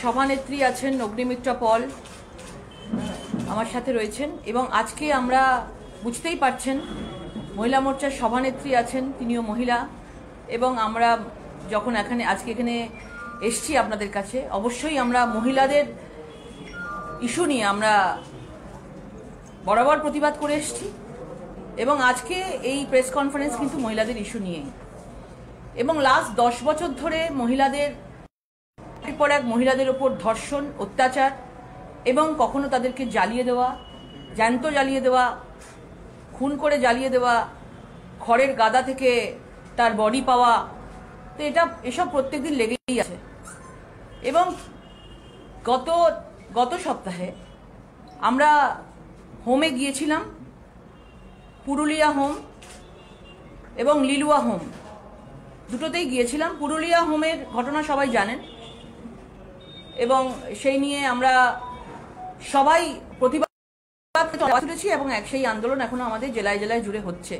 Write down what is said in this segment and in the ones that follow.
সভানেত্রী আছেন অগ্নিমিত্রা পল আমার সাথে রয়েছেন এবং আজকে আমরা বুঝতেই পারছেন মহিলা মোর্চার সভানেত্রী আছেন, তিনিও মহিলা। এবং আমরা যখন আজকে এখানে এসছি আপনাদের কাছে, অবশ্যই আমরা মহিলাদের ইস্যু নিয়ে আমরা বরাবর প্রতিবাদ করে এসছি এবং আজকে এই প্রেস কনফারেন্স কিন্তু মহিলাদের ইস্যু নিয়েই। এবং লাস্ট 10 বছর ধরে মহিলাদের পর এক মহিলাদের ওপর ধর্ষণ, অত্যাচার এবং কখনো তাদেরকে জ্বালিয়ে দেওয়া, জ্যান্ত জ্বালিয়ে দেওয়া, খুন করে জ্বালিয়ে দেওয়া, খড়ের গাদা থেকে তার বডি পাওয়া, তো এসব প্রত্যেকদিন লেগেই আছে। এবং গত সপ্তাহে আমরা হোমে গিয়েছিলাম, পুরুলিয়া হোম এবং লিলুয়া হোম, দুটোতেই গিয়েছিলাম। পুরুলিয়া হোমের ঘটনা সবাই জানেন এবং সেই নিয়ে আমরা সবাই প্রতিবাদ করেছি এবং সেই আন্দোলন এখনো আমাদের জেলায় জেলায় জুড়ে হচ্ছে।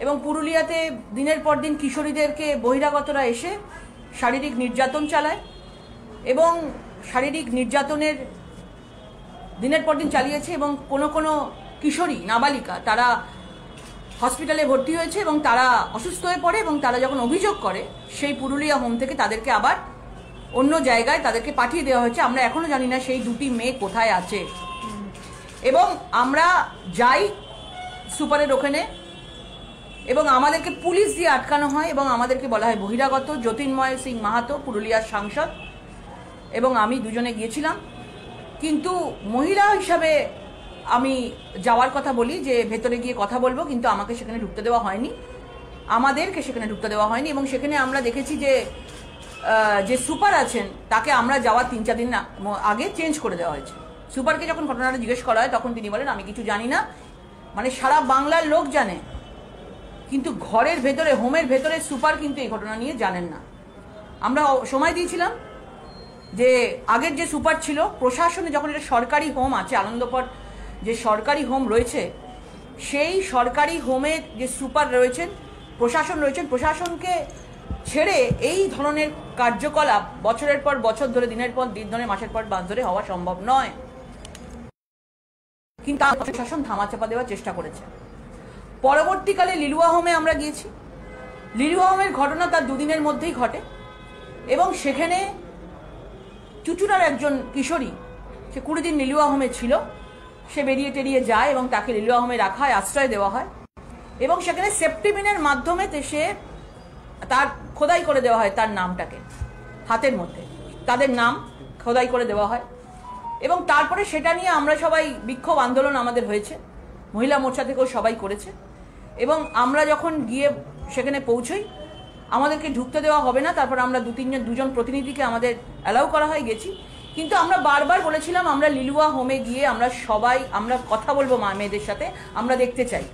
এবং পুরুলিয়াতে দিনের পর দিন কিশোরীদেরকে বহিরাগতরা এসে শারীরিক নির্যাতন চালায় এবং শারীরিক নির্যাতনের দিনের পর দিন চালিয়েছে এবং কোনো কিশোরী নাবালিকা তারা হসপিটালে ভর্তি হয়েছে এবং তারা অসুস্থ হয়ে পড়ে এবং তারা যখন অভিযোগ করে সেই পুরুলিয়া হোম থেকে তাদেরকে আবার অন্য জায়গায় তাদেরকে পাঠিয়ে দেওয়া হয়েছে। আমরা এখনো জানি না সেই দুটি মেয়ে কোথায় আছে। এবং আমরা যাই সুপারের ওখানে এবং আমাদেরকে পুলিশ দিয়ে আটকানো হয় এবং আমাদেরকে বলা হয় বহিরাগত। জ্যোতির্ময় সিং মাহাতো পুরুলিয়ার সাংসদ এবং আমি দুজনে গিয়েছিলাম, কিন্তু মহিলা হিসাবে আমি যাওয়ার কথা বলি যে ভেতরে গিয়ে কথা বলবো, কিন্তু আমাকে সেখানে ঢুকতে দেওয়া হয়নি, আমাদেরকে সেখানে ঢুকতে দেওয়া হয়নি। এবং সেখানে আমরা দেখেছি যে সুপার আছেন তাকে আমরা যাওয়ার 3-4 দিন আগে চেঞ্জ করে দেওয়া হয়েছে। সুপারকে যখন ঘটনাটা জিজ্ঞেস করা হয় তখন তিনি বলেন আমি কিছু জানি না। মানে সারা বাংলার লোক জানে, কিন্তু ঘরের ভেতরে হোমের ভেতরে সুপার কিন্তু এই ঘটনা নিয়ে জানেন না। আমরা সময় দিয়েছিলাম যে আগের যে সুপার ছিল, প্রশাসনে যখন এটা সরকারি হোম আছে, আনন্দপট যে সরকারি হোম রয়েছে, সেই সরকারি হোমের যে সুপার রয়েছেন, প্রশাসন রয়েছেন, প্রশাসনকে ছেড়ে এই ধরনের কার্যকলাপ বছরের পর বছর ধরে, দিনের পর দিন ধরে, মাসের পর মাস ধরে হওয়া সম্ভব নয়। কিন্তু প্রশাসন ধামাচাপা দেওয়ার চেষ্টা করেছে। পরবর্তীকালে লিলুয়া হোমে আমরা গিয়েছি। লিলুয়া হোমের ঘটনা তার 2 দিনের মধ্যেই ঘটে এবং সেখানে চুচুড়ার একজন কিশোরী, সে 20 দিন লিলুয়া হোমে ছিল, সে বেরিয়ে টেরিয়ে যায় এবং তাকে লিলুয়া হোমে রাখা হয়, আশ্রয় দেওয়া হয় এবং সেখানে সেপ্টিবিনের মাধ্যমে সে তার খোদাই করে দেওয়া হয়, তার নামটাকে হাতের মধ্যে তাদের নাম খোদাই করে দেওয়া হয়। এবং তারপরে সেটা নিয়ে আমরা সবাই বিক্ষোভ আন্দোলন আমাদের হয়েছে, মহিলা মোর্চা থেকেও সবাই করেছে। এবং আমরা যখন গিয়ে সেখানে পৌঁছই, আমাদেরকে ঢুকতে দেওয়া হবে না, তারপর আমরা দুজন প্রতিনিধিকে আমাদের অ্যালাউ করা হয়, গেছি। কিন্তু আমরা বারবার বলেছিলাম আমরা লিলুয়া হোমে গিয়ে আমরা কথা বলবো মেয়েদের সাথে, আমরা দেখতে চাই।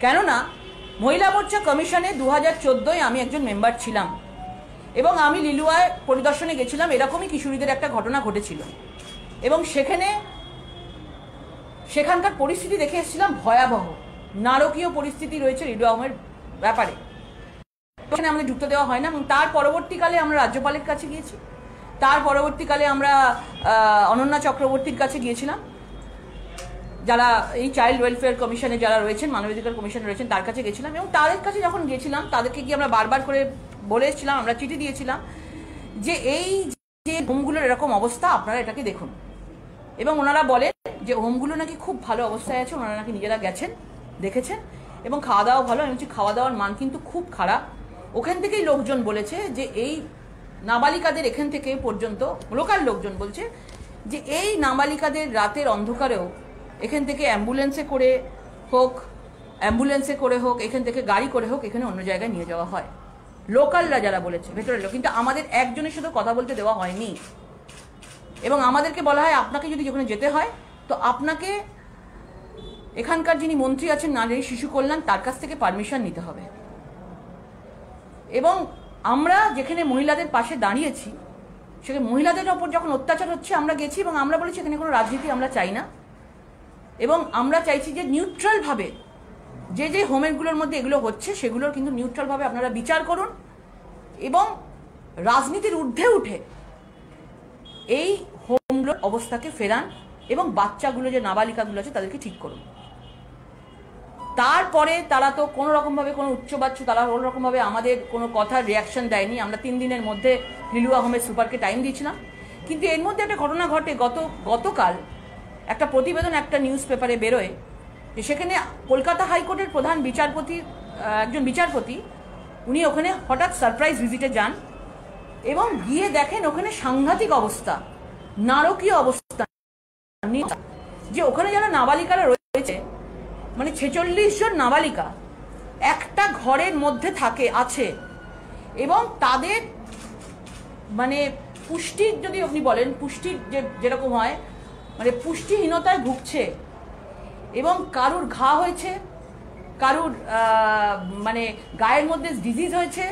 কেননা মহিলা মোর্চা কমিশনে 2014 আমি একজন মেম্বার ছিলাম এবং আমি লিলুয়ায় পরিদর্শনে গেছিলাম। এরকমই কিশোরীদের একটা ঘটনা ঘটেছিল এবং সেখানকার পরিস্থিতি দেখে এসেছিলাম ভয়াবহ, নারকীয় পরিস্থিতি রয়েছে লিলুয়া হোমের ব্যাপারে। সেখানে আমাদের ঢুকতে দেওয়া হয় না। এবং তার পরবর্তীকালে আমরা রাজ্যপালের কাছে গিয়েছি, তার পরবর্তীকালে আমরা অনন্যা চক্রবর্তীর কাছে গিয়েছিলাম, যারা এই চাইল্ড ওয়েলফেয়ার কমিশনে যারা রয়েছেন, মানবাধিকার কমিশনে রয়েছেন, তার কাছে গেছিলাম। এবং তাদের কাছে যখন গেছিলাম তাদেরকে গিয়ে আমরা বারবার করে বলে এসেছিলাম, আমরা চিঠি দিয়েছিলাম যে এই যে হোমগুলোর এরকম অবস্থা, আপনারা এটাকে দেখুন। এবং ওনারা বলেন যে হোমগুলো নাকি খুব ভালো অবস্থায় আছে, ওনারা নাকি নিজেরা গেছেন, দেখেছেন এবং খাওয়া দাওয়া ভালো। আমি বলছি খাওয়া দাওয়ার মান কিন্তু খুব খারাপ। ওখান থেকেই লোকজন বলেছে যে এই নাবালিকাদের, এখান থেকে পর্যন্ত লোকাল লোকজন বলছে যে এই নাবালিকাদের রাতের অন্ধকারেও এখান থেকে অ্যাম্বুলেন্সে করে হোক, এখান থেকে গাড়ি করে হোক, এখানে অন্য জায়গায় নিয়ে যাওয়া হয়। লোকালরা যারা বলেছে, ভেতরের লোক। কিন্তু আমাদের একজনের সাথে কথা বলতে দেওয়া হয়নি এবং আমাদেরকে বলা হয় আপনাকে যদি যেখানে যেতে হয় তো আপনাকে এখানকার যিনি মন্ত্রী আছেন নারী শিশু কল্যাণ, তার কাছ থেকে পারমিশন নিতে হবে। এবং আমরা যেখানে মহিলাদের পাশে দাঁড়িয়েছি, সেখানে মহিলাদের ওপর যখন অত্যাচার হচ্ছে আমরা গেছি এবং আমরা বলেছি এখানে কোনো রাজনীতি আমরা চাই না এবং আমরা চাইছি যে নিউট্রালভাবে যে হোমেরগুলোর মধ্যে এগুলো হচ্ছে সেগুলোর কিন্তু নিউট্রালভাবে আপনারা বিচার করুন এবং রাজনীতির ঊর্ধ্বে উঠে এই হোমগুলোর অবস্থাকে ফেরান এবং বাচ্চাগুলো যে নাবালিকাগুলো আছে তাদেরকে ঠিক করুন। তারপরে তারা তো কোনো রকমভাবে কোনো উচ্চবাচ্য তারা কোনো রকমভাবে আমাদের কোনো কথার রিয়াকশন দেয়নি। আমরা 3 দিনের মধ্যে লিলুয়া হোমের সুপারকে টাইম দিয়েছিলাম, কিন্তু এর মধ্যে একটা ঘটনা ঘটে। গতকাল একটা প্রতিবেদন একটা নিউজ পেপারে বেরোয় যে সেখানে কলকাতা হাইকোর্টের প্রধান বিচারপতি একজন বিচারপতি উনি ওখানে হঠাৎ সারপ্রাইজ ভিজিটে যান এবং গিয়ে দেখেন ওখানে সাংঘাতিক অবস্থা, নারকীয় অবস্থা, যে ওখানে যারা নাবালিকারা রয়েছে মানে 46 জন নাবালিকা একটা ঘরের মধ্যে আছে এবং তাদের মানে পুষ্টির যদি আপনি বলেন পুষ্টির যেরকম হয় মানে পুষ্টিহীনতায় ভুগছে এবং কারুর ঘা হয়েছে, কারুর মানে গায়ের মধ্যে ডিজিজ হয়েছে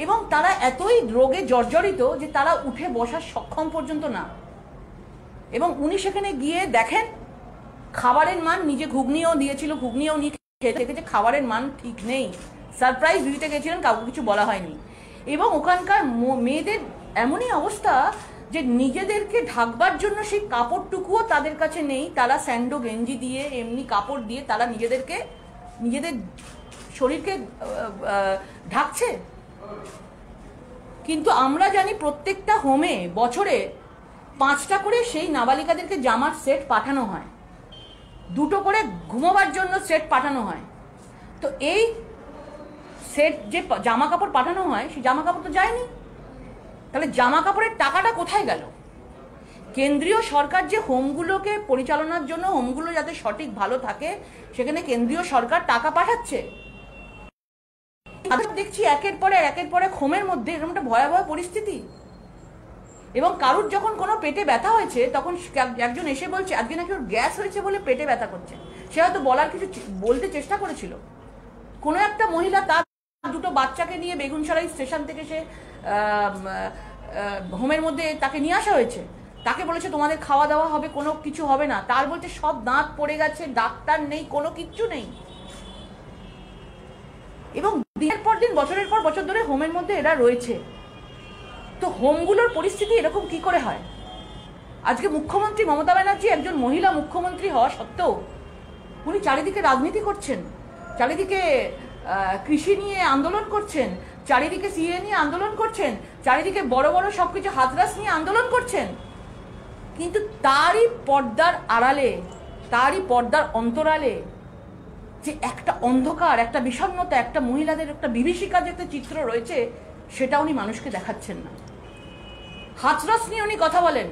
এবং তারা এতই রোগে জর্জরিত যে তারা উঠে বসার সক্ষম পর্যন্ত না। এবং উনি সেখানে গিয়ে দেখেন খাবারের মান, নিজে ঘুগনিও দিয়েছিল, ঘুগনিও নিয়ে খেতে দেখেছে খাবারের মান ঠিক নেই। সারপ্রাইজ ভিজিটে গেছিলেন, কাউকে কিছু বলা হয়নি। এবং ওখানকার মেয়েদের এমনই অবস্থা যে নিজেদেরকে ঢাকবার জন্য সেই কাপড়টুকুও তাদের কাছে নেই। তারা স্যান্ডো গেঞ্জি দিয়ে এমনি কাপড় দিয়ে তারা নিজেদের শরীরকে ঢাকছে। কিন্তু আমরা জানি প্রত্যেকটা হোমে বছরে 5টা করে সেই নাবালিকাদেরকে জামার সেট পাঠানো হয়, 2টো করে ঘুমোবার জন্য সেট পাঠানো হয়। তো এই সেট যে জামা কাপড় পাঠানো হয় সেই জামা কাপড় তো যায়নি, তাহলে জামা কাপড়ের টাকাটা কোথায় গেল? কেন্দ্রীয় সরকার যে হোমগুলোকে পরিচালনার জন্য, হোমগুলো যাতে সঠিক ভালো থাকে সেখানে কেন্দ্রীয় সরকার টাকা পাঠাচ্ছে। দেখছি একের পরে হোমের মধ্যে এরকম একটা ভয়াবহ পরিস্থিতি। এবং কারুর যখন কোনো পেটে ব্যথা হয়েছে তখন একজন এসে বলছে আজকে নাকি ওর গ্যাস হয়েছে বলে পেটে ব্যথা করছে। সে হয়তো বলতে চেষ্টা করেছিল। কোনো একটা মহিলা তার 2টো বাচ্চাকে নিয়ে বেগুনসরাই স্টেশন থেকে সে হোমের মধ্যে তাকে নিয়ে আসা হয়েছে। তাকে বলেছে তোমাদের খাওয়া দাওয়া হবে, কোনো কিছু হবে না। তার বলছে সব দাঁত পড়ে গেছে, ডাক্তার নেই, কোনো কিচ্ছু নেই। এবং দিনের পর দিন বছরের পর বছর ধরে হোমের মধ্যে এরা রয়েছে। তো হোমগুলোর পরিস্থিতি এরকম কি করে হয়? আজকে মুখ্যমন্ত্রী মমতা ব্যানার্জি একজন মহিলা মুখ্যমন্ত্রী হওয়া সত্ত্বেও উনি চারিদিকে রাজনীতি করছেন, চারিদিকে কৃষি নিয়ে আন্দোলন করছেন, চারিদিকে সিএ নিয়ে আন্দোলন করছেন, চারিদিকে বড় বড় সবকিছু হাতরাস নিয়ে আন্দোলন করছেন। কিন্তু তারই পর্দার আড়ালে, তারই পর্দার অন্তরালে যে একটা অন্ধকার, একটা বিষণ্ণতা, একটা মহিলাদের একটা বিভীষিকা যে একটা চিত্র রয়েছে সেটা উনি মানুষকে দেখাচ্ছেন না। হাতরাস নিয়ে উনি কথা বলেন,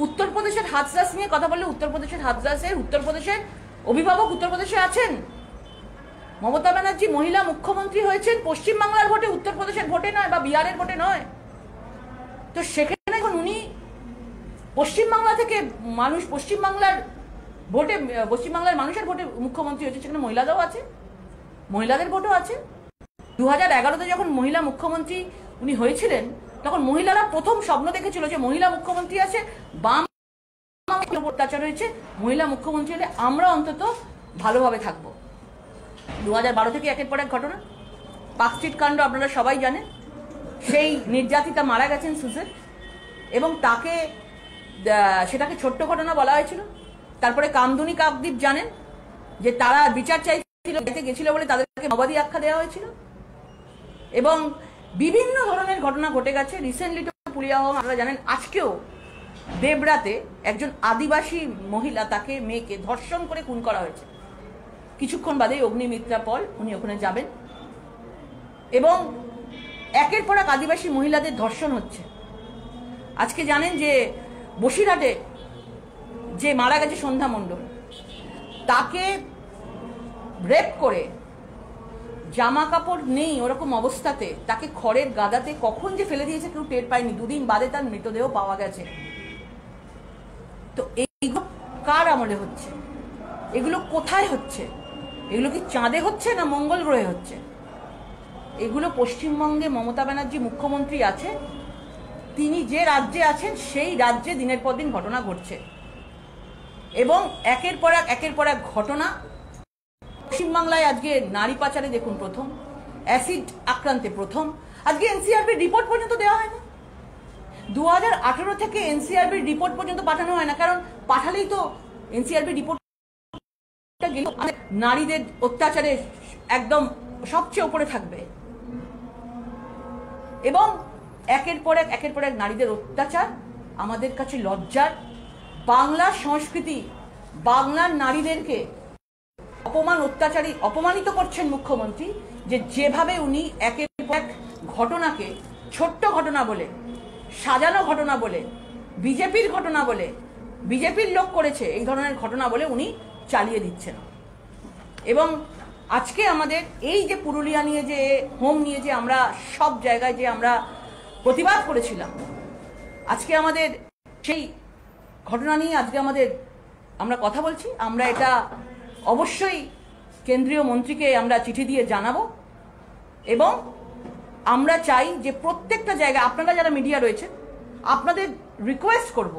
উত্তরপ্রদেশের হাতরাস নিয়ে কথা বললে উত্তরপ্রদেশের অভিভাবক উত্তরপ্রদেশে আছেন। মমতা ব্যানার্জি মহিলা মুখ্যমন্ত্রী হয়েছেন পশ্চিমবাংলার ভোটে, উত্তরপ্রদেশের ভোটে নয় বা বিহারের ভোটে নয়। তো সেখানে এখন উনি পশ্চিমবাংলা থেকে পশ্চিমবাংলার মানুষের ভোটে মুখ্যমন্ত্রী হয়েছে, সেখানে মহিলারাও আছে, মহিলাদের ভোটও আছে। 2011-তে যখন মহিলা মুখ্যমন্ত্রী উনি হয়েছিলেন তখন মহিলারা প্রথম স্বপ্ন দেখেছিল যে মহিলা মুখ্যমন্ত্রী আছে, বাম অত্যাচার হয়েছে, মহিলা মুখ্যমন্ত্রী হলে আমরা অন্তত ভালোভাবে থাকবো। 2012 থেকে একের পর এক ঘটনা, পার্কস্ট্রিট কাণ্ড আপনারা সবাই জানেন। সেই নির্যাতিতা মারা গেছেন সুজেন, এবং সেটাকে ছোট্ট ঘটনা বলা হয়েছিল। তারপরে কামদুনি কাকদ্বীপ জানেন যে তারা বিচার গেছিল বলে তাদেরকে মাওবাদী আখ্যা দেওয়া হয়েছিল। এবং বিভিন্ন ধরনের ঘটনা ঘটে গেছে। রিসেন্টলি তো পুলিয়া হোম আপনারা জানেন। আজকেও দেবরাতে একজন আদিবাসী মহিলা, তাকে মেয়েকে ধর্ষণ করে খুন করা হয়েছে। কিছুক্ষণ বাদেই অগ্নিমিত্রা পল উনি ওখানে যাবেন এবং একের পর এক আদিবাসী মহিলাদের ধর্ষণ হচ্ছে। আজকে জানেন যে বসিরহাটে যে মারা গেছে সন্ধ্যা মণ্ডল, তাকে রেপ করে জামা কাপড় নেই ওরকম অবস্থাতে তাকে খড়ের গাদাতে কখন যে ফেলে দিয়েছে কেউ টের পায়নি। 2 দিন বাদে তার মৃতদেহ পাওয়া গেছে। তো এইগুলো কার আমলে হচ্ছে? এগুলো কোথায় হচ্ছে? এগুলো কি চাঁদে হচ্ছে না মঙ্গল গ্রহে হচ্ছে? এগুলো পশ্চিমবঙ্গে মমতা ব্যানার্জি মুখ্যমন্ত্রী আছে, তিনি যে রাজ্যে আছেন সেই রাজ্যে দিনের পর দিন ঘটনা ঘটছে এবং একের পর এক ঘটনা। পশ্চিমবাংলায় আজকে নারী পাচারে দেখুন প্রথম, অ্যাসিড আক্রান্তে প্রথম, আজকে এনসিআরবি রিপোর্ট পর্যন্ত দেওয়া হয় না। 2018 থেকে এনসিআরবির রিপোর্ট পর্যন্ত পাঠানো হয় না, কারণ পাঠালেই তো এনসিআরবি রিপোর্ট নারীদের অত্যাচারে একদম সবচেয়ে উপরে থাকবে, এবং একের পর এক নারীদের অত্যাচার আমাদের কাছে লজ্জার। বাংলার সংস্কৃতি, বাংলার নারীদেরকে অপমানিত করছেন মুখ্যমন্ত্রী, যেভাবে উনি একের পর এক ঘটনাকে ছোট্ট ঘটনা বলে, সাজানো ঘটনা বলে, বিজেপির ঘটনা বলে, বিজেপির লোক করেছে এই ধরনের ঘটনা বলে উনি চালিয়ে দিচ্ছেন। এবং আজকে আমাদের এই যে পুরুলিয়া নিয়ে যে হোম নিয়ে যে আমরা সব জায়গায় যে আমরা প্রতিবাদ করেছিলাম, আজকে আমাদের সেই ঘটনা নিয়ে আজকে আমরা কথা বলছি। আমরা এটা অবশ্যই কেন্দ্রীয় মন্ত্রীকে আমরা চিঠি দিয়ে জানাবো, এবং আমরা চাই যে প্রত্যেকটা জায়গায় আপনারা যারা মিডিয়া রয়েছে আপনাদের রিকোয়েস্ট করব,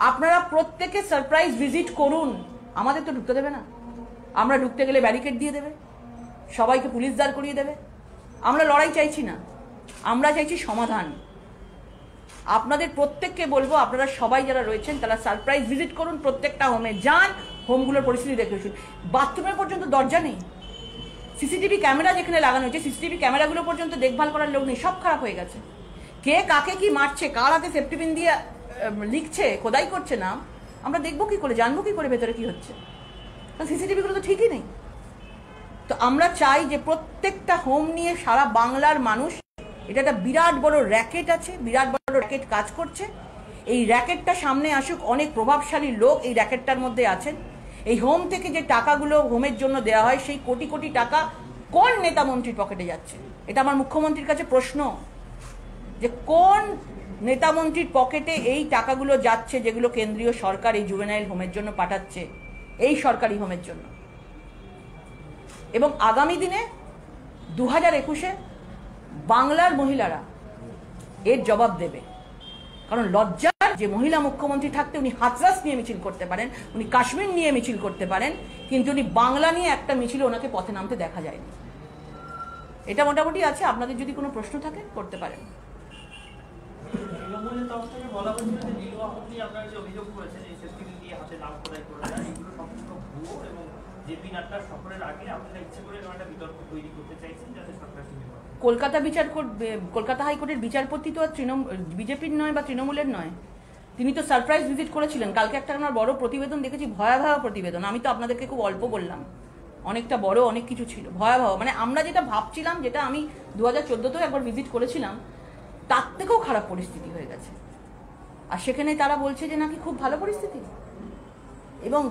আপনারা প্রত্যেকে সারপ্রাইজ ভিজিট করুন। আমাদের তো ঢুকতে দেবে না, আমরা ঢুকতে গেলে ব্যারিকেড দিয়ে দেবে, সবাইকে পুলিশ দাঁড় করিয়ে দেবে। আমরা লড়াই চাইছি না, আমরা চাইছি সমাধান। আপনাদের প্রত্যেককে বলবো, আপনারা সবাই যারা রয়েছেন তারা সারপ্রাইজ ভিজিট করুন, প্রত্যেকটা হোমে যান, হোমগুলোর পরিস্থিতি দেখে শুন। বাথরুমের পর্যন্ত দরজা নেই, সিসিটিভি ক্যামেরা যেখানে লাগানো হয়েছে সিসিটিভি ক্যামেরাগুলো পর্যন্ত দেখভাল করার লোক নেই, সব খারাপ হয়ে গেছে। কে কাকে কি মারছে, কার হাতে সেফটি পিন দিয়ে লিখছে, খোদাই করছে না, আমরা দেখবো কি করে, জানবো কি করে ভেতরে কি হচ্ছে, কারণ সিসিটিভিগুলো তো ঠিকই নেই। তো আমরা চাই যে প্রত্যেকটা হোম নিয়ে সারা বাংলার মানুষ, এটা একটা বিরাট বড় র্যাকেট আছে, বিরাট বড় র্যাকেট কাজ করছে। এই র্যাকেটটা সামনে আসুক, অনেক প্রভাবশালী লোক এই র্যাকেটটার মধ্যে আছেন। এই হোম থেকে যে টাকাগুলো হোমের জন্য দেওয়া হয়, সেই কোটি কোটি টাকা কোন নেতা মন্ত্রীর পকেটে যাচ্ছে? এটা আমার মুখ্যমন্ত্রীর কাছে প্রশ্ন, যে কোন নেতা মন্ত্রীর পকেটে এই টাকাগুলো যাচ্ছে যেগুলো কেন্দ্রীয় সরকার এই জুভেনাইল হোমের জন্য পাঠাচ্ছে, এই সরকারি হোমের জন্য। এবং আগামী দিনে 2021-এ বাংলার মহিলারা এর জবাব দেবে, কারণ লজ্জার যে মহিলা মুখ্যমন্ত্রী থাকতে উনি হাতরাস নিয়ে মিছিল করতে পারেন, উনি কাশ্মীর নিয়ে মিছিল করতে পারেন, কিন্তু উনি বাংলা নিয়ে একটা মিছিল ওনাকে পথে নামতে দেখা যায়নি। এটা মোটামুটি আছে, আপনাদের যদি কোনো প্রশ্ন থাকে করতে পারেন। কলকাতা হাইকোর্টের বিচারপতি তো আর বিজেপির নয় বা তৃণমূলের নয়, তিনি তো সারপ্রাইজ ভিজিট করেছিলেন। কালকে একটা আমার বড় প্রতিবেদন দেখেছি, ভয়াবহ প্রতিবেদন। আমি তো আপনাদেরকে খুব অল্প বললাম, অনেকটা বড়, অনেক কিছু ছিল, ভয়াবহ। মানে আমরা যেটা ভাবছিলাম, যেটা আমি 2014-তেও একবার ভিজিট করেছিলাম, তার থেকেও খারাপ পরিস্থিতি হয়ে গেছে। আর সেখানে তারা বলছে যে নাকি খুব ভালো পরিস্থিতি, এবং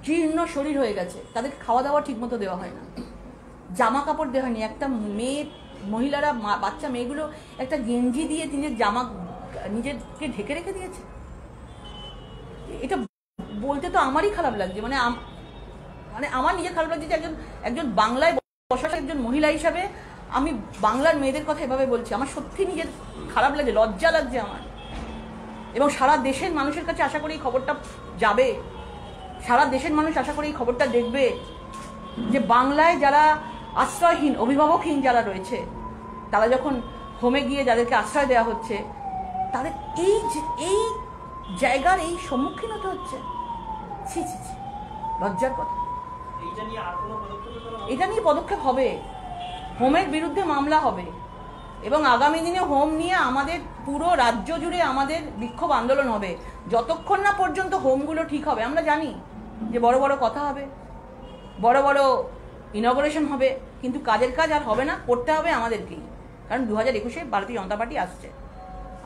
জীর্ণ শরীর হয়ে গেছে, তাদেরকে খাওয়া দাওয়া ঠিক মতো দেওয়া হয় না, জামা কাপড় দেওয়া হয়নি। একটা মহিলারা, বাচ্চা মেয়েগুলো একটা গেঞ্জি দিয়ে নিজের জামা নিজেকে ঢেকে রেখে দিয়েছে। এটা বলতে তো আমারই খারাপ লাগছে, মানে আমার নিজে খারাপ লাগছে যে একজন বাংলায় বসা একজন মহিলা হিসাবে আমি বাংলার মেয়েদের কথা এভাবে বলছি। আমার সত্যি নিজের খারাপ লাগছে, লজ্জা লাগছে আমার। এবং সারা দেশের মানুষের কাছে আশা করি এই খবরটা যাবে, সারা দেশের মানুষ আশা করি এই খবরটা দেখবে, যে বাংলায় যারা আশ্রয়হীন, অভিভাবকহীন যারা রয়েছে, তারা যখন হোমে গিয়ে যাদেরকে আশ্রয় দেওয়া হচ্ছে, তাদের এই জায়গার এই সম্মুখীন হতে হচ্ছে। ছি ছি ছি, লজ্জার কথা। এটা নিয়ে পদক্ষেপ হবে, হোমের বিরুদ্ধে মামলা হবে, এবং আগামী দিনে হোম নিয়ে আমাদের পুরো রাজ্য জুড়ে আমাদের বিক্ষোভ আন্দোলন হবে, যতক্ষণ না পর্যন্ত হোমগুলো ঠিক হবে। আমরা জানি যে বড় বড় কথা হবে, বড় বড় ইনগরেশন হবে, কিন্তু কাজের কাজ আর হবে না, করতে হবে আমাদেরকেই। কারণ 2021-এ ভারতীয় জনতা পার্টি আসছে,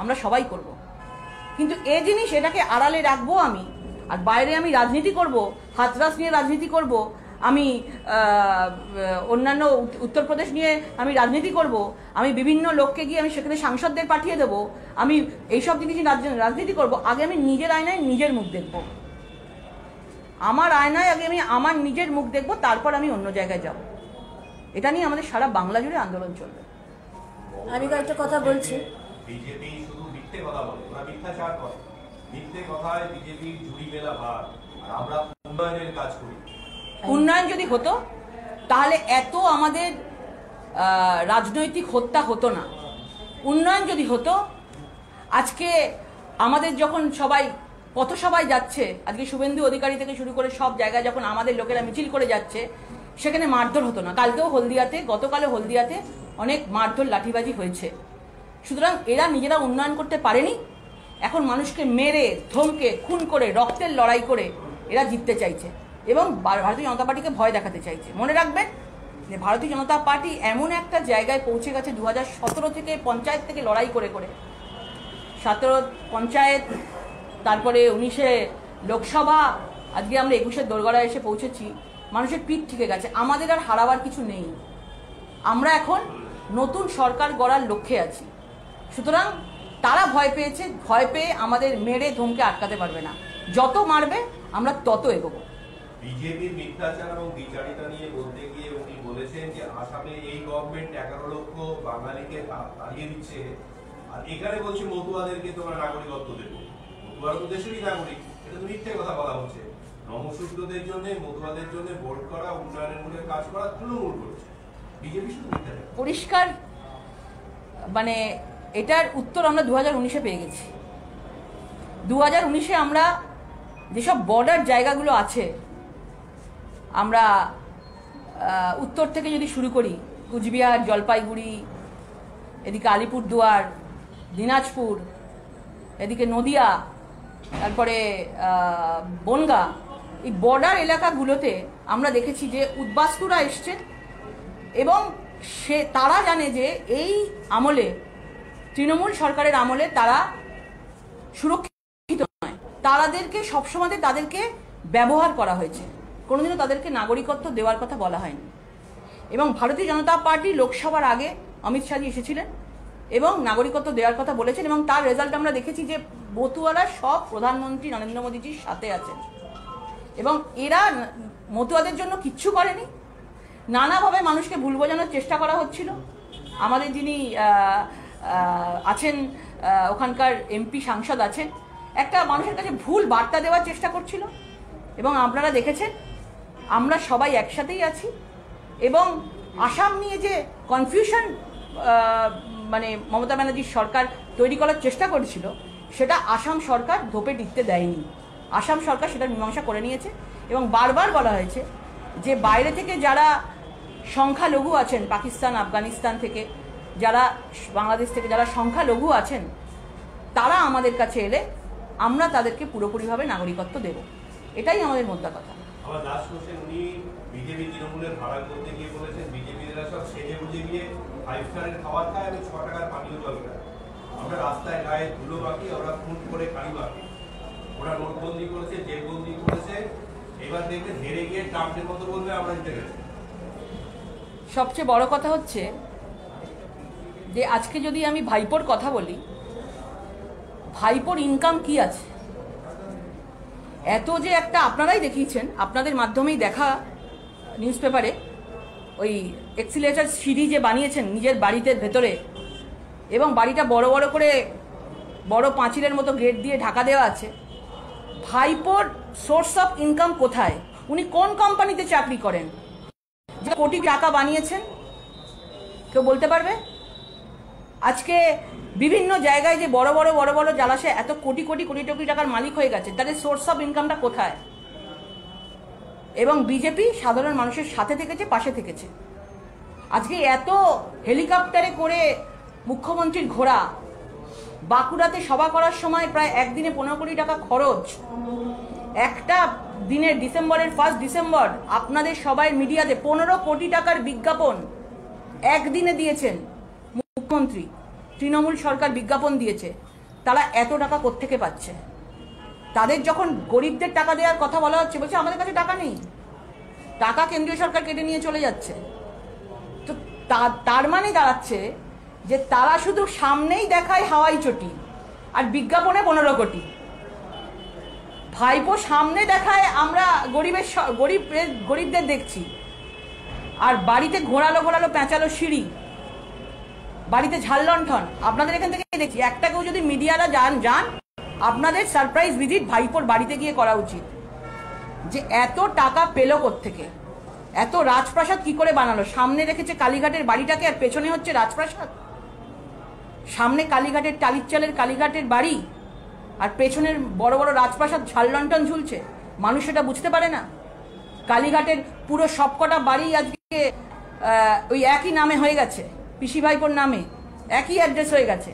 আমরা সবাই করব। কিন্তু এই জিনিস, এটাকে আড়ালে রাখবো আমি, আর বাইরে আমি রাজনীতি করব, হাতরাস নিয়ে রাজনীতি করব, আমি অন্যান্য উত্তরপ্রদেশ নিয়ে আমি রাজনীতি করব, আমি বিভিন্ন লোককে গিয়ে আমি সেখানে সাংসদদের পাঠিয়ে দেবো, আমি এইসব জিনিস রাজনীতি করব। আগে আমি নিজের আয়নায় নিজের মুখ দেখব, আমার আয়নায় আগে আমি আমার নিজের মুখ দেখব, তারপর আমি অন্য জায়গায় যাব। এটা নিয়ে আমাদের সারা বাংলা জুড়ে আন্দোলন চলবে। আমি একটা কথা বলছি, বিজেপি শুধু মিথ্যে কথা বলে, ওরা মিথ্যাচার করে, মিথ্যে কথায় বিজেপি ঝুড়ি মেলা ভার, আর আমরা উন্নয়নের কাজ করি। উন্নয়ন যদি হতো তাহলে এত আমাদের রাজনৈতিক হত্যা হতো না। উন্নয়ন যদি হতো আজকে আমাদের যখন সবাই পথসভায় যাচ্ছে, আজকে শুভেন্দু অধিকারী থেকে শুরু করে সব জায়গায় যখন আমাদের লোকেরা মিছিল করে যাচ্ছে, সেখানে মারধর হতো না। কালকেও হলদিয়াতে, গতকালও হলদিয়াতে অনেক মারধর লাঠিবাজি হয়েছে। সুতরাং এরা নিজেরা উন্নয়ন করতে পারেনি, এখন মানুষকে মেরে ধমকে খুন করে রক্তের লড়াই করে এরা জিততে চাইছে এবং ভারতীয় জনতা পার্টিকে ভয় দেখাতে চাইছে। মনে রাখবেন যে ভারতীয় জনতা পার্টি এমন একটা জায়গায় পৌঁছে গেছে 2017 থেকে পঞ্চায়েত থেকে লড়াই করে করে, 17 পঞ্চায়েত, তারপরে 19-এ লোকসভা, আজকে আমরা 21-এর দোরগড়ায় এসে পৌঁছেছি। মানুষের পিঠ ঠিক গেছে, আমাদের আর হারাবার কিছু নেই। আমরা এখন নতুন সরকার গড়ার লক্ষ্যে আছি। সুতরাং তারা ভয় পেয়েছে, ভয় পেয়ে আমাদের মেরে ধমকে আটকাতে পারবে না। যত মারবে আমরা তত এগোবো। বিজেপির মিথ্যাচার এবং বিচারিতা নিয়ে বলতে গিয়ে উনি বলেছেন যে আসামে এই গভর্নমেন্ট 11 লক্ষ বাঙালিকে তাড়িয়ে দিচ্ছে, আর এখানে বলছে মতুয়াদেরকে তোমরা নাগরিকত্ব দেবো। মতুয়ারা তো দেশেরই নাগরিক, এটা তো মিথ্যে কথা বলা হচ্ছে। নমশূদ্রদের জন্য, মতুয়াদের জন্য ভোট করা, উন্নয়নের মূলে কাজ করা তৃণমূল করছে, বিজেপি শুধু মিথ্যাচার। পরিষ্কার, মানে এটার উত্তর আমরা 2019-এ পেয়ে গেছি। 2019-এ আমরা যেসব বর্ডার জায়গাগুলো আছে, আমরা উত্তর থেকে যদি শুরু করি, কুচবিহার, জলপাইগুড়ি, এদিকে আলিপুরদুয়ার, দিনাজপুর, এদিকে নদিয়া, তারপরে বনগা, এই বর্ডার এলাকাগুলোতে আমরা দেখেছি যে উদ্বাস্তুরা এসছে এবং তারা জানে যে এই আমলে, তৃণমূল সরকারের আমলে তারা সুরক্ষিত নয়। তাদেরকে সবসময় তাদেরকে ব্যবহার করা হয়েছে, কোনোদিনও তাদেরকে নাগরিকত্ব দেওয়ার কথা বলা হয়নি। এবং ভারতীয় জনতা পার্টি লোকসভার আগে অমিত শাহজি এসেছিলেন এবং নাগরিকত্ব দেওয়ার কথা বলেছেন, এবং তার রেজাল্ট আমরা দেখেছি যে মতুয়ারা সব প্রধানমন্ত্রী নরেন্দ্র মোদীজির সাথে আছেন এবং এরা মতুয়াদের জন্য কিচ্ছু করেনি। নানাভাবে মানুষকে ভুল বোঝানোর চেষ্টা করা হচ্ছিল। আমাদের যিনি আছেন ওখানকার এমপি সাংসদ আছেন, একটা মানুষের কাছে ভুল বার্তা দেওয়ার চেষ্টা করছিল এবং আপনারা দেখেছেন আমরা সবাই একসাথেই আছি। এবং আসাম নিয়ে যে কনফিউশন মানে মমতা ব্যানার্জির সরকার তৈরি করার চেষ্টা করেছিল, সেটা আসাম সরকার ধোপে টিকতে দেয়নি। আসাম সরকার সেটা মীমাংসা করে নিয়েছে এবং বারবার বলা হয়েছে যে বাইরে থেকে যারা সংখ্যালঘু আছেন, পাকিস্তান, আফগানিস্তান থেকে যারা, বাংলাদেশ থেকে যারা সংখ্যালঘু আছেন, তারা আমাদের কাছে এলে আমরা তাদেরকে পুরোপুরিভাবে নাগরিকত্ব দেব। এটাই আমাদের মোদ্দা কথা। আমার লাস্ট কোশ্চেন, উনি বিজেপি তৃণমূলের ভাড়া করতে গিয়ে বলেছেন বিজেপিরা সব সেজে বুঝে গিয়ে 5 স্টারের খাবার খায় এবং 6 টাকার পানীয় জল খায়। আমরা রাস্তায় গায়ে ধুলো বাকি, ওরা খুন করে কালি বাকি। ওরা নোটবন্দি করেছে, জেলবন্দি করেছে, এবার দেখবে হেরে গিয়ে ট্রাম্পের মতো বলবে আমরা জিতে গেছি। সবচেয়ে বড় কথা হচ্ছে যে আজকে যদি আমি ভাইপোর কথা বলি, ভাইপোর ইনকাম কি আছে? এত যে একটা, আপনারাই দেখিয়েছেন, আপনাদের মাধ্যমেই দেখা নিউজ পেপারে, ওই এক্সিলেটার সিঁড়ি যে বানিয়েছেন নিজের বাড়িতে ভেতরে, এবং বাড়িটা বড় বড় করে বড় পাঁচিলের মতো গেট দিয়ে ঢাকা দেওয়া আছে। ভাইপোর সোর্স অফ ইনকাম কোথায়? উনি কোন কোম্পানিতে চাকরি করেন যে কোটি টাকা বানিয়েছেন? কেউ বলতে পারবে? আজকে বিভিন্ন জায়গায় যে বড় বড় জলাশয় এত কোটি টাকার মালিক হয়ে গেছে, তাদের সোর্স অফ ইনকামটা কোথায়? এবং বিজেপি সাধারণ মানুষের সাথে থেকেছে, পাশে থেকেছে। আজকে এত হেলিকপ্টারে করে মুখ্যমন্ত্রীর ঘোড়া, বাঁকুড়াতে সভা করার সময় প্রায় একদিনে 15 কোটি টাকা খরচ, একটা দিনের ডিসেম্বরের 1 ডিসেম্বর আপনাদের সবাই মিডিয়াতে 15 কোটি টাকার বিজ্ঞাপন একদিনে দিয়েছেন মুখ্যমন্ত্রী। তৃণমূল সরকার বিজ্ঞাপন দিয়েছে। তারা এত টাকা কোত্থেকে পাচ্ছে? তাদের যখন গরিবদের টাকা দেওয়ার কথা বলা হচ্ছে, বলছে আমাদের কাছে টাকা নেই, টাকা কেন্দ্রীয় সরকার কেটে নিয়ে চলে যাচ্ছে। তো তার মানে দাঁড়াচ্ছে যে তারা শুধু সামনেই দেখায় হাওয়াই চটি আর বিজ্ঞাপনে 15 কোটি। ভাইপো সামনে দেখায় আমরা গরিবদের দেখছি, আর বাড়িতে ঘোরালো পেঁচালো সিঁড়ি, বাড়িতে ঝাললণ্ঠন আপনাদের এখান থেকে দেখছি। একটা কেউ যদি মিডিয়ারা যান আপনাদের সারপ্রাইজ ভিজিট ভাইপোর বাড়িতে গিয়ে করা উচিত, যে এত টাকা পেলো কোত্থেকে, এত রাজপ্রাসাদ কি করে বানালো? সামনে রেখেছে কালীঘাটের বাড়িটাকে আর পেছনে হচ্ছে রাজপ্রাসাদ। সামনে কালীঘাটের টালির চালের কালীঘাটের বাড়ি আর পেছনের বড় বড় রাজপ্রাসাদ ঝাললন্টন ঝুলছে, মানুষ এটা বুঝতে পারে না? কালীঘাটের পুরো সবকটা বাড়ি আজকে ওই একই নামে হয়ে গেছে, পিসি ভাইপোর নামে একই অ্যাড্রেস হয়ে গেছে,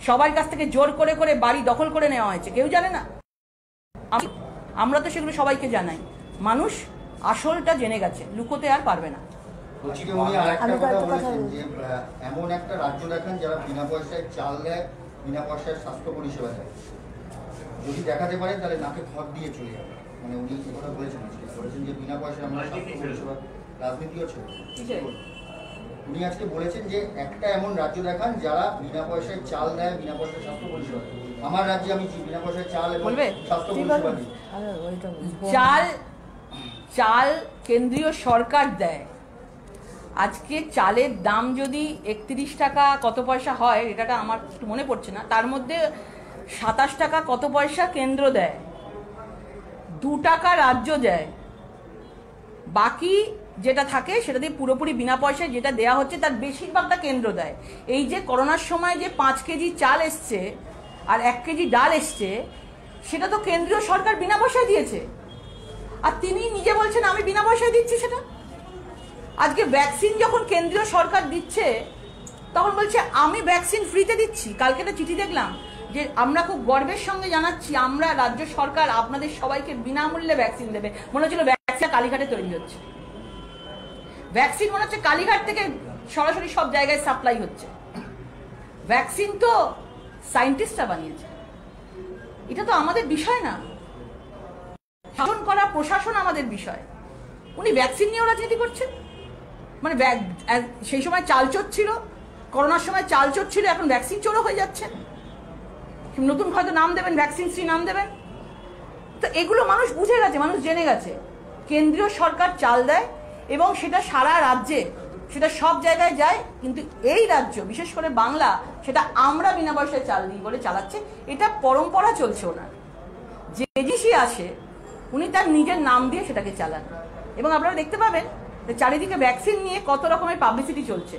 সবার কাছ থেকে জোর করে করে বাড়ি দখল করে নেওয়া হয়েছে, কেউ জানে না। আমরা তো সেগুলো সবাইকে জানাই, মানুষ আসলটা জেনে গেছে, লুকোতে আর পারবে না। এমন একটা রাজ্য দেখান যারা বিনা পয়সায় চাল দেয়, বিনা পয়সায় স্বাস্থ্য পরিষেবা দেয়, যদি দেখাতে পারে তাহলে নাকে খড় দিয়ে চলে যাবে। মানে উনি কথা বলেছেন যে বিনা পয়সায় আমরা স্বাস্থ্য পরিষেবা, রাজনীতিও ছিল। উনি আজকে বলেছেন যে একটা এমন রাজ্য দেখান যারা বিনা পয়সায় চাল দেয়, বিনা পয়সায় স্বাস্থ্য পরিষেবা। আমার রাজ্যে আমি বিনা পয়সায় চাল এবং স্বাস্থ্য পরিষেবা দিই। চাল কেন্দ্রীয় সরকার দেয়। আজকে চালের দাম যদি 31 টাকা কত পয়সা হয়, এটা আমার মনে পড়ছে না, তার মধ্যে 27 টাকা কত পয়সা কেন্দ্র দেয়, 2 টাকা রাজ্য দেয়, বাকি যেটা থাকে সেটা দিয়ে পুরোপুরি বিনা পয়সায় যেটা দেয়া হচ্ছে তার বেশিরভাগটা কেন্দ্র দেয়। এই যে করোনার সময় যে 5 কেজি চাল এসছে আর 1 কেজি ডাল এসছে, সেটা তো কেন্দ্রীয় সরকার বিনা পয়সায় দিয়েছে, আর তিনি নিজে বলছেন আমি বিনা পয়সায় দিচ্ছি সেটা। আজকে ভ্যাকসিন যখন কেন্দ্রীয় সরকার দিচ্ছে তখন বলছে আমি ভ্যাকসিন ফ্রিতে দিচ্ছি। কালকে একটা চিঠি দেখলাম যে আমরা খুব গর্বের সঙ্গে জানাচ্ছি আমরা রাজ্য সরকার আপনাদের সবাইকে বিনামূল্যে ভ্যাকসিন দেবে। মনে হচ্ছিল ভ্যাকসিন কালীঘাটে তৈরি হচ্ছে, ভ্যাকসিন মনে হচ্ছে কালীঘাট থেকে সরাসরি সব জায়গায় সাপ্লাই হচ্ছে। ভ্যাকসিন তো সায়েন্টিস্টরা বানিয়েছে, এটা তো আমাদের বিষয় না, শাসন করা প্রশাসন আমাদের বিষয়। উনি ভ্যাকসিন নিয়েও রাজনীতি করছেন। মানে সেই সময় চাল চোর ছিল, করোনার সময় চাল চোর ছিল, এখন ভ্যাকসিন চোরও হয়ে যাচ্ছে। নতুন হয়তো নাম দেবেন, ভ্যাকসিন শ্রী নাম দেবেন। তো এগুলো মানুষ বুঝে গেছে, মানুষ জেনে গেছে কেন্দ্রীয় সরকার চাল দেয় এবং সেটা সারা রাজ্যে, সেটা সব জায়গায় যায়, কিন্তু এই রাজ্য বিশেষ করে বাংলা সেটা আমরা বিনা পয়সায় চাল দিই বলে চালাচ্ছে। এটা পরম্পরা চলছে ওনার, যে জিনিসই আসে উনি তার নিজের নাম দিয়ে সেটাকে চালান। এবং আপনারা দেখতে পাবেন চারিদিকে ভ্যাকসিন নিয়ে কত রকমের পাবলিসিটি চলছে,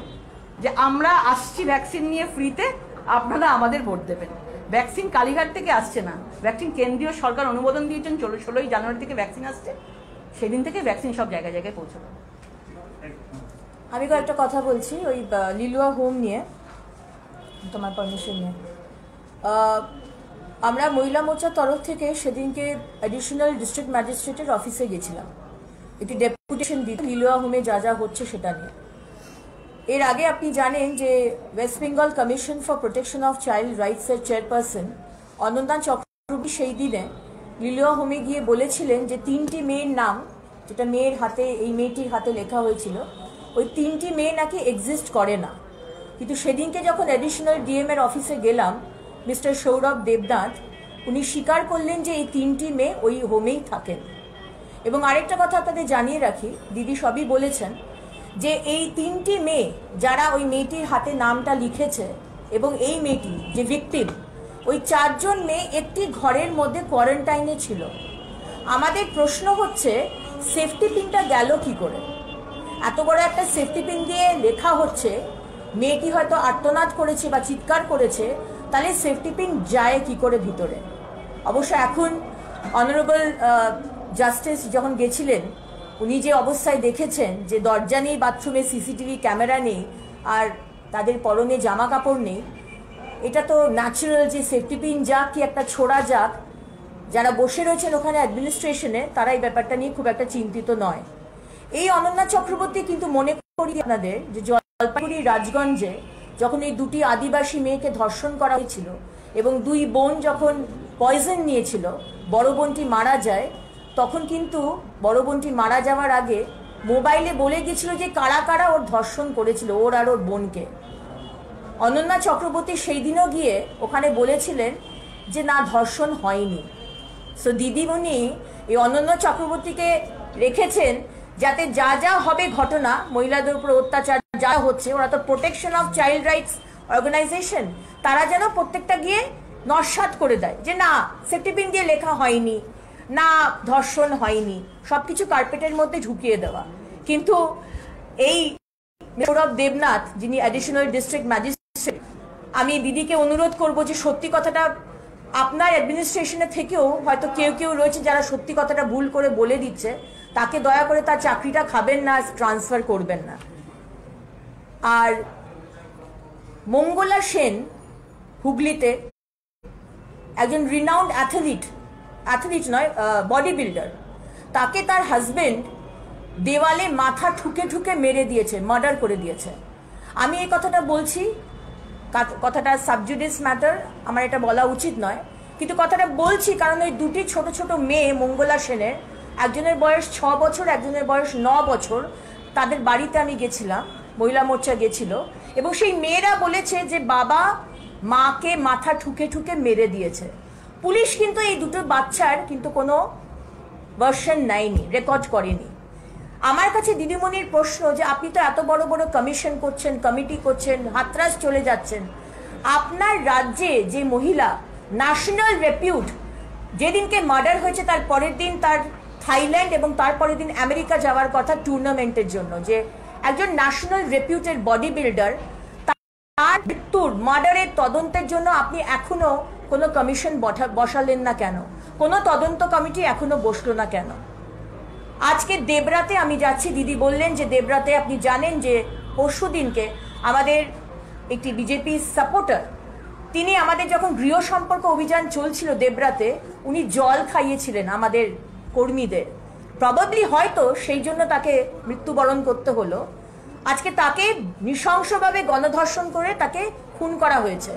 যে আমরা আসছি ভ্যাকসিন নিয়ে ফ্রিতে, আপনারা আমাদের ভোট দেবেন। ভ্যাকসিন কালীঘাট থেকে আসছে না, ভ্যাকসিন কেন্দ্রীয় সরকার অনুমোদন দিয়েছেন 16ই জানুয়ারি থেকে ভ্যাকসিন আসছে, সেদিন থেকে ভ্যাকসিন সব জায়গায় জায়গায় পৌঁছবে। আমি কয়েকটা কথা বলছি ওই লিলুয়া হোম নিয়ে, তোমার পারমিশন নিয়ে। আমরা মহিলা মোর্চার তরফ থেকে সেদিনকে অ্যাডিশনাল ডিস্ট্রিক্ট ম্যাজিস্ট্রেটের অফিসে গেছিলাম, একটি ডেপুটেশন দিতে লিলুয়া হোমে যা যা হচ্ছে সেটা নিয়ে। এর আগে আপনি জানেন যে West Bengal commission for protection of child রাইটসের চেয়ারপারসন অনন্যা চক্রবর্তী সেই দিনে লিলুয়া হোমে গিয়ে বলেছিলেন যে 3টি মেয়ের নাম, যেটা মেয়ের হাতে, এই মেয়েটির হাতে লেখা হয়েছিল, ওই 3টি মেয়ে নাকি এক্সিস্ট করে না। কিন্তু সেদিনকে যখন অ্যাডিশনাল ডিএম এর অফিসে গেলাম, মিস্টার সৌরভ দেবনাথ উনি স্বীকার করলেন যে এই 3টি মেয়ে ওই হোমেই থাকেন। এবং আরেকটা কথা আপনাদের জানিয়ে রাখি, দিদি সবই বলেছেন যে এই 3টি মেয়ে যারা ওই মেয়েটির হাতে নামটা লিখেছে এবং এই মেয়েটি যে ভিকটিম, ওই 4জন মেয়ে একটি ঘরের মধ্যে কোয়ারেন্টাইনে ছিল। আমাদের প্রশ্ন হচ্ছে সেফটি পিনটা গেল কি করে? এত বড় একটা সেফটি পিন দিয়ে লেখা হচ্ছে, মেয়েটি হয়তো আর্তনাদ করেছে বা চিৎকার করেছে, তাহলে সেফটি পিন যায় কি করে ভিতরে? অবশ্য এখন অনারেবল জাস্টিস যখন গেছিলেন, উনি যে অবস্থায় দেখেছেন যে দরজা নেই, বাথরুমে সিসিটিভি ক্যামেরা নেই, আর তাদের পরনে জামা কাপড় নেই, এটা তো ন্যাচারাল যে সেফটি পিন যাক কি একটা ছোড়া যাক, যারা বসে রয়েছেন ওখানে অ্যাডমিনিস্ট্রেশনে তারা এই ব্যাপারটা নিয়ে খুব একটা চিন্তিত নয়। এই অনন্যা চক্রবর্তী কিন্তু মনে করি আপনাদের যে জলপাইগুড়ি রাজগঞ্জে যখন এই 2টি আদিবাসী মেয়েকে ধর্ষণ করা হয়েছিল এবং 2 বোন যখন পয়জন নিয়েছিল, বড় বোনটি মারা যায়, তখন কিন্তু বড় বোনটি মারা যাওয়ার আগে মোবাইলে বলে গেছিল যে কারা কারা ওর ধর্ষণ করেছিল, ওর আর ওর বোনকে। অনন্যা চক্রবর্তী সেই দিনও গিয়ে ওখানে বলেছিলেন যে না, ধর্ষণ হয়নি। সো দিদিমণি এই অনন্যা চক্রবর্তীকে রেখেছেন যাতে যা যা হবে ঘটনা, মহিলাদের উপর অত্যাচার যা হচ্ছে, ওরা তো protection of child rights organisation, তারা যেন প্রত্যেকটা গিয়ে নস্যাৎ করে দেয় যে না, সেফটি পিন দিয়ে লেখা হয়নি, না ধর্ষণ হয়নি, সবকিছু কার্পেটের মধ্যে ঢুকিয়ে দেওয়া। কিন্তু এই সৌরভ দেবনাথ যিনি অ্যাডিশনাল ডিস্ট্রিক্ট ম্যাজিস্ট্রেট, আমি দিদিকে অনুরোধ করব যে সত্যি কথাটা আপনার অ্যাডমিনিস্ট্রেশনের থেকেও হয়তো কেউ কেউ রয়েছে যারা সত্যি কথাটা ভুল করে বলে দিচ্ছে, তাকে দয়া করে তার চাকরিটা খাবেন না, ট্রান্সফার করবেন না। আর মঙ্গলা সেন হুগলিতে একজন রিনাউন্ড অ্যাথলিট নয়, বডি বিল্ডার, তাকে তার হাজবেন্ড দেওয়ালে মাথা ঠুকে ঠুকে মেরে দিয়েছে, মার্ডার করে দিয়েছে। আমি এই কথাটা বলছি, কথাটা সাবজুডিস ম্যাটার, আমার এটা বলা উচিত নয়, কিন্তু কথাটা বলছি কারণ ওই দুটি ছোট ছোট মেয়ে মঙ্গলা সেনের, একজনের বয়স 6 বছর, একজনের বয়স 9 বছর, তাদের বাড়িতে আমি গেছিলাম, মহিলা মোর্চা গেছিল, এবং সেই মেয়েরা বলেছে যে বাবা মাকে মাথা ঠুকে ঠুকে মেরে দিয়েছে। পুলিশ কিন্তু এই দুটো বাচ্চার কিন্তু কোনো ভার্সন নেয়নি, রেকর্ড করেনি। আমার কাছে দিদিমণির প্রশ্ন যে আপনি তো এত বড় বড় কমিশন করছেন, কমিটি করছেন, হাতরাস চলে যাচ্ছেন, আপনার রাজ্যে যে মহিলা ন্যাশনাল রেপিউট, যেদিনকে মার্ডার হয়েছে তার পরের দিন তার থাইল্যান্ড এবং তারপরের দিন আমেরিকা যাওয়ার কথা টুর্নামেন্টের জন্য, যে একজন ন্যাশনাল রেপিউটেড বডি বিল্ডার, তার মৃত্যুর মার্ডারের তদন্তের জন্য আপনি এখনো কোনো কমিশন বসালেন না কেন? কোনো তদন্ত কমিটি এখনো বসলো না কেন? আজকে দেবরাতে আমি যাচ্ছি, দিদি বললেন যে দেবরাতে আপনি জানেন যে পরশু দিনকে আমাদের একটি বিজেপি সাপোর্টার, তিনি আমাদের যখন গৃহ সম্পর্ক অভিযান চলছিল দেবরাতে, উনি জল খাইয়েছিলেন আমাদের কর্মীদের, প্রবাবলি হয়তো সেই জন্য তাকে মৃত্যুবরণ করতে হলো। আজকে তাকে নৃশংসভাবে গণধর্ষণ করে তাকে খুন করা হয়েছে।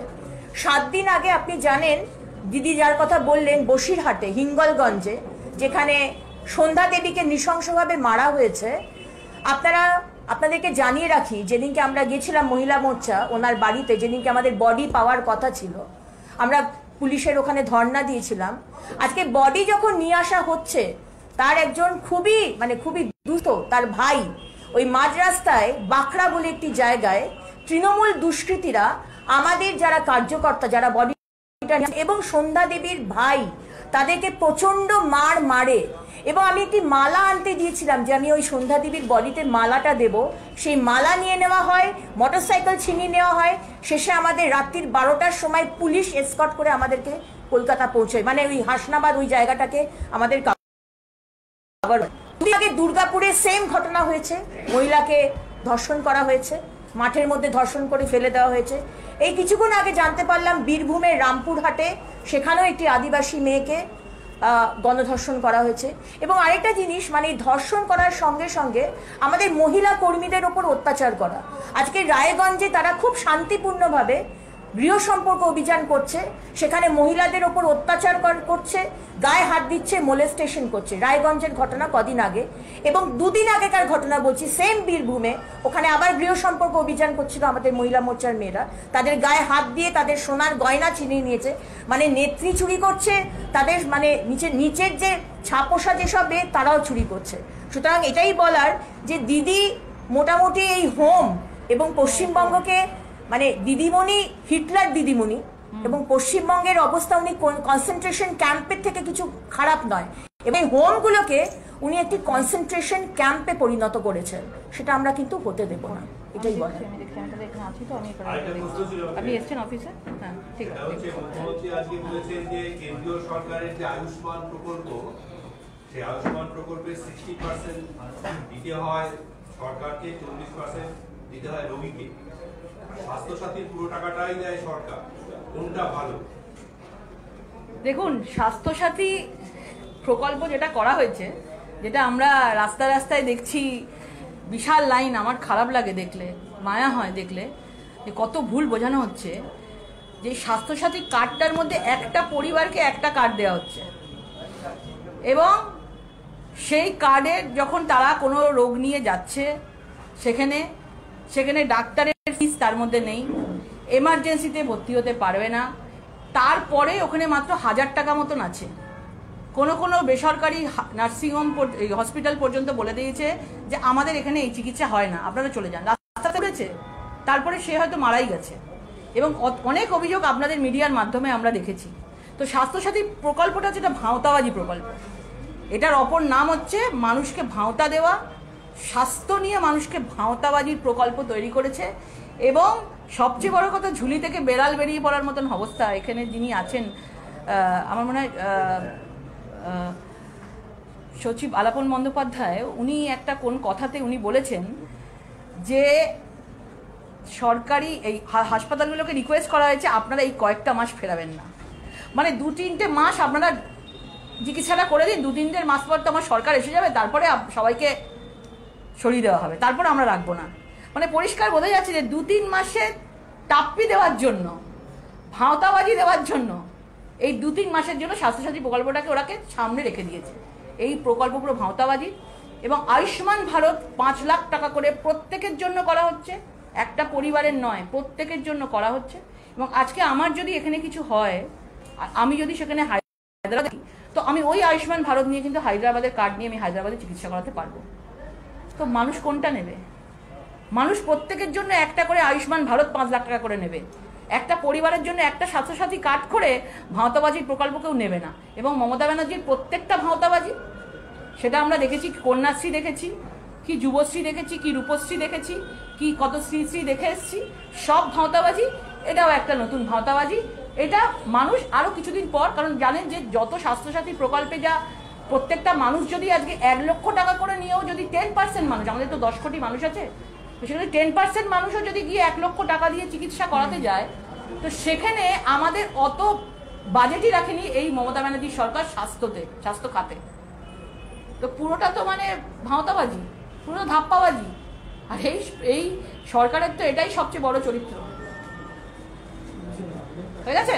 7 দিন আগে আপনি জানেন, দিদি যার কথা বললেন, বসিরহাটে হিঙ্গলগঞ্জে যেখানে সন্ধ্যা দেবীকে নৃশংসভাবে মারা হয়েছে, আপনাদেরকে জানিয়ে রাখি, যেদিনকে আমরা গেছিলাম মহিলা মোর্চা ওনার বাড়িতে, যেদিনকে আমাদের বডি পাওয়ার কথা ছিল, আমরা পুলিশের ওখানে ধর্ণা দিয়েছিলাম। আজকে বডি যখন নিয়ে আসা হচ্ছে, তার একজন খুবই দ্রুত তার ভাই ওই মাঝ রাস্তায় বাঁকড়া বলে একটি জায়গায় তৃণমূল দুষ্কৃতীরা আমাদের যারা কার্যকর্তা, যারা বডি এবং সন্ধ্যা দেবীর ভাই, তাদেরকে প্রচন্ড মারে, এবং আমি একটি মালা আনতে দিয়েছিলাম যে আমি ওই সন্ধ্যা দেবীর বডিতে মালাটা দেব, সেই মালা নিয়ে নেওয়া হয়, মোটরসাইকেল ছিনিয়ে নেওয়া হয়, শেষে আমাদের রাত্রির 12টার সময় পুলিশ এসকর্ট করে আমাদেরকে কলকাতা পৌঁছায়, মানে ওই হাসনাবাদ ওই জায়গাটাকে আমাদের আগে দুর্গাপুরে সেম ঘটনা হয়েছে, মহিলাকে ধর্ষণ করা হয়েছে, মাঠের মধ্যে ধর্ষণ করে ফেলে দেওয়া হয়েছে। এই কিছুক্ষণ আগে জানতে পারলাম বীরভূমের রামপুরহাটে সেখানেও একটি আদিবাসী মেয়েকে গণধর্ষণ করা হয়েছে। এবং আরেকটা জিনিস, মানে ধর্ষণ করার সঙ্গে সঙ্গে আমাদের মহিলা কর্মীদের ওপর অত্যাচার করা। আজকে রায়গঞ্জে তারা খুব শান্তিপূর্ণভাবে গৃহ সম্পর্ক অভিযান করছে, সেখানে মহিলাদের ওপর অত্যাচার করছে, গায়ে হাত দিচ্ছে, মোলেস্টেশন করছে। রায়গঞ্জের ঘটনা কদিন আগে, এবং 2 দিন আগেকার ঘটনা বলছি, সেম বীরভূমে, ওখানে আবার গৃহ সম্পর্ক অভিযান করছিল আমাদের মহিলা মোর্চার মেয়েরা, তাদের গায়ে হাত দিয়ে তাদের সোনার গয়না ছিনিয়ে নিয়েছে, মানে নেত্রী চুরি করছে, তাদের মানে নিচের যে ছাপোষা যেসব মেয়ে তারাও চুরি করছে। সুতরাং এটাই বলার যে দিদি মোটামুটি এই হোম এবং পশ্চিমবঙ্গকে, মানে দিদিমণি হিটলার দিদিমণি, এবং পশ্চিমবঙ্গের অবস্থা উনি কনসেন্ট্রেশন ক্যাম্পের থেকে কিছু খারাপ নয়, এবং হোমগুলোকে উনি একটি কনসেন্ট্রেশন ক্যাম্পে পরিণত করেছেন, সেটা আমরা কিন্তু হতে দেব না, এটাই বলে। আপনি এসছেন অফিসে? হ্যাঁ, ঠিক আছে। মুখ্যমন্ত্রী আজকে বলেছেন যে কেন্দ্রীয় সরকারের যে আয়ুষ্মান প্রকল্প, সেই আয়ুষ্মান প্রকল্পের 60% দিতে হয় সরকারকে, 40% দিতে হয় রোগীকে। স্বাস্থ্যসাথীর পুরো টাকাটাই দেয় সরকার, কোনটা ভালো? দেখুন, স্বাস্থ্যসাথী প্রকল্প যেটা করা হয়েছে, যেটা আমরা রাস্তায় রাস্তায় দেখছি, বিশাল লাইন, আমার খারাপ লাগে দেখলে, মায়া হয় দেখলে, যে কত ভুল বোঝানো হচ্ছে। যে স্বাস্থ্যসাথী কার্ডটার মধ্যে একটা পরিবারকে একটা কার্ড দেওয়া হচ্ছে, এবং সেই কার্ডের যখন তারা কোনো রোগ নিয়ে যাচ্ছে, সেখানে ডাক্তারের ফিস তার মধ্যে নেই, এমার্জেন্সিতে ভর্তি হতে পারবে না, তারপরে ওখানে মাত্র 1000 টাকা মতন আছে। কোনো বেসরকারি নার্সিংহোম হসপিটাল পর্যন্ত বলে দিয়েছে যে আমাদের এখানে এই চিকিৎসা হয় না, আপনারা চলে যান। রাস্তা করেছে, তারপরে সে হয়তো মারাই গেছে, এবং অনেক অভিযোগ আপনাদের মিডিয়ার মাধ্যমে আমরা দেখেছি। তো স্বাস্থ্যসাথী প্রকল্পটা হচ্ছে একটা ভাঁওতাবাজি প্রকল্প, এটার অপর নাম হচ্ছে মানুষকে ভাঁওতা দেওয়া। স্বাস্থ্য নিয়ে মানুষকে ভাঁওতাবাজির প্রকল্প তৈরি করেছে, এবং সবচেয়ে বড় কথা, ঝুলি থেকে বেড়াল বেরিয়ে পড়ার মতন অবস্থা এখানে যিনি আছেন, আমার মনে হয় সচিব আলাপন বন্দ্যোপাধ্যায়, উনি একটা কোন কথাতে উনি বলেছেন যে সরকারি এই হাসপাতালগুলোকে রিকোয়েস্ট করা হয়েছে আপনারা এই কয়েকটা মাস ফেরাবেন না। মানে 2-3টে মাস আপনারা চিকিৎসাটা করে দিন, 2-3টে মাস পর তো আমার সরকার এসে যাবে, তারপরে সবাইকে সরিয়ে দেওয়া হবে, তারপর আমরা রাখবো না। মানে পরিষ্কার বোঝা যাচ্ছে যে 2-3 মাসে টাপ্পি দেওয়ার জন্য, ভাঁওতাবাজি দেওয়ার জন্য, এই 2-3 মাসের জন্য স্বাস্থ্যসাথী প্রকল্পটাকে ওরাকে সামনে রেখে দিয়েছে। এই প্রকল্প পুরো ভাঁওতাবাজি। এবং আয়ুষ্মান ভারত 5 লাখ টাকা করে প্রত্যেকের জন্য করা হচ্ছে, একটা পরিবারের নয়, প্রত্যেকের জন্য করা হচ্ছে। এবং আজকে আমার যদি এখানে কিছু হয়, আমি যদি সেখানে হায়দ্রাবাদ, তো আমি ওই আয়ুষ্মান ভারত নিয়ে কিন্তু হায়দ্রাবাদের কার্ড নিয়ে আমি হায়দ্রাবাদে চিকিৎসা করাতে পারবো। তো মানুষ কোনটা নেবে? মানুষ প্রত্যেকের জন্য একটা করে আয়ুষ্মান ভারত 5 লাখ টাকা করে নেবে, একটা পরিবারের জন্য একটা স্বাস্থ্যসাথী কার্ড করে ভাঁওতাবাজির প্রকল্প কেউ নেবে না। এবং মমতা ব্যানার্জির প্রত্যেকটা ভাঁওতাবাজি, সেটা আমরা দেখেছি, কন্যাশ্রী দেখেছি, কি যুবশ্রী দেখেছি, কি রূপশ্রী দেখেছি, কি কত শ্রী দেখে এসেছি, সব ভাঁওতাবাজি। এটাও একটা নতুন ভাঁওতাবাজি। এটা মানুষ আরো কিছুদিন পর, কারণ জানেন যে যত স্বাস্থ্যসাথী প্রকল্পে যা প্রত্যেকটা মানুষ যদি আজকে 1 লক্ষ টাকা করে নিয়েও যদি 10% মানুষ, আমাদের তো 10 কোটি মানুষ আছে, তো সেখানে 10% মানুষও যদি গিয়ে 1 লক্ষ টাকা দিয়ে চিকিৎসা করাতে যায়, তো সেখানে আমাদের অত বাজেটই রাখেনি এই মমতা ব্যানার্জি সরকার স্বাস্থ্য খাতে। তো পুরোটা তো মানে ভাঁওতাবাজি, পুরো ধাপ্পাবাজি। আর এই সরকারের তো এটাই সবচেয়ে বড় চরিত্র হয়ে গেছে।